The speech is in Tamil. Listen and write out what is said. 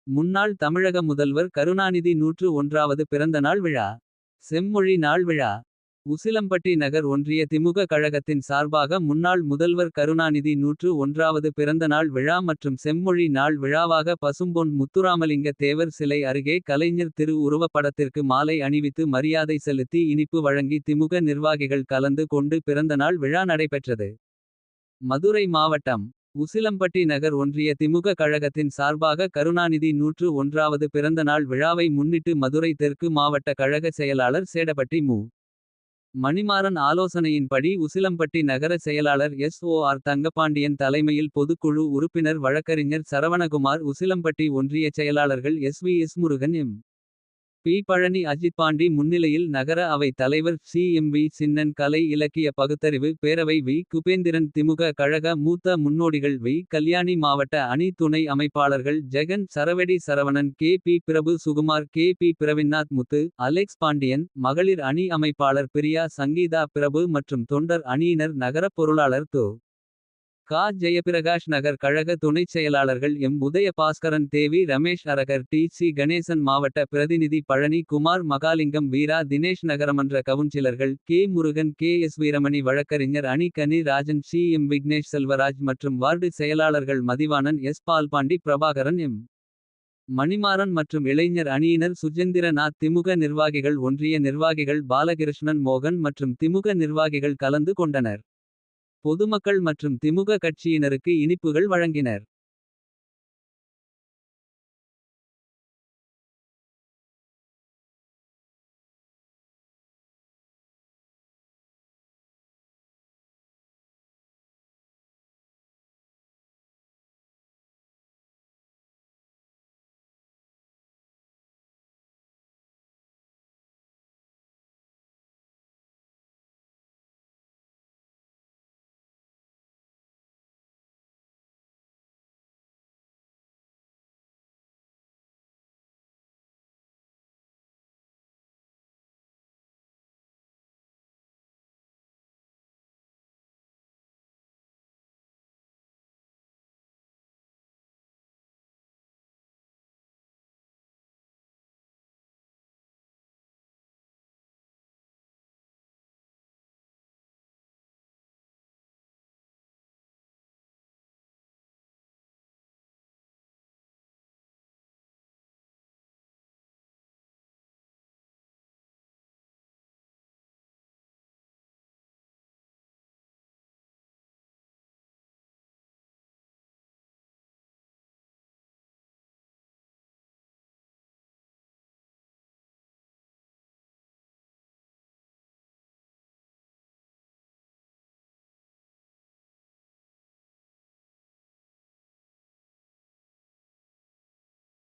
முன்னாள் தமிழக முதல்வர் கருணாநிதி 101வது பிறந்தநாள் விழா. செம்மொழி நாள் விழா. உசிலம்பட்டி நகர் ஒன்றிய திமுக கழகத்தின் சார்பாக முன்னாள் முதல்வர் கருணாநிதி 101வது பிறந்தநாள் விழா மற்றும் செம்மொழி நாள் விழாவாக பசும்பொன் முத்துராமலிங்க தேவர் சிலை அருகே கலைஞர் திரு உருவப்படத்திற்கு மாலை அணிவித்து மரியாதை செலுத்தி இனிப்பு வழங்கி திமுக நிர்வாகிகள் கலந்து கொண்டு பிறந்தநாள் விழா நடைபெற்றது. மதுரை மாவட்டம் உசிலம்பட்டி நகர் ஒன்றிய திமுக கழகத்தின் சார்பாக கருணாநிதி 101வது பிறந்தநாள் விழாவை முன்னிட்டு மதுரை தெற்கு மாவட்ட கழக செயலாளர் சேடபட்டி மு. மணிமாறன் ஆலோசனையின்படி உசிலம்பட்டி நகர செயலாளர் SOR தங்கபாண்டியன் தலைமையில் பொதுக்குழு உறுப்பினர் வழக்கறிஞர் சரவணகுமார் உசிலம்பட்டி ஒன்றிய செயலாளர்கள் SVS முருகன் பி. பழனி அஜித்பாண்டி முன்னிலையில் நகர அவை தலைவர் CMV சின்னன் கலை இலக்கிய பகுத்தறிவு பேரவை வி. குபேந்திரன் திமுக கழக மூத்த முன்னோடிகள் வி. கல்யாணி மாவட்ட அணி துணை அமைப்பாளர்கள் ஜெகன் சரவெடி சரவணன் KP பிரபு சுகுமார் KP பிரவின்னாத் முத்து அலெக்ஸ் பாண்டியன் மகளிர் அணி அமைப்பாளர் பிரியா சங்கீதா பிரபு மற்றும் தொண்டர் அணியினர் நகரப் பொருளாளர் து. கா. ஜெயபிரகாஷ் நகர் கழக துணைச் செயலாளர்கள் உதயபாஸ்கரன் தேவி ரமேஷ் அரகர் TC கணேசன் மாவட்ட பிரதிநிதி பழனி குமார் மகாலிங்கம் வீரா தினேஷ் நகரமன்ற கவுன்சிலர்கள் K. முருகன் KS வீரமணி வழக்கறிஞர் அணி கனி ராஜன் CM விக்னேஷ் செல்வராஜ் மற்றும் வார்டு செயலாளர்கள் மதிவாணன் பால்பாண்டி பிரபாகரன் மணிமாறன் மற்றும் இளைஞர் அணியினர் சுஜேந்திர நாத் திமுக நிர்வாகிகள் ஒன்றிய நிர்வாகிகள் பாலகிருஷ்ணன் மோகன் மற்றும் திமுக நிர்வாகிகள் கலந்து கொண்டனர். பொதுமக்கள் மற்றும் திமுக கட்சியினருக்கு இனிப்புகள் வழங்கினர்.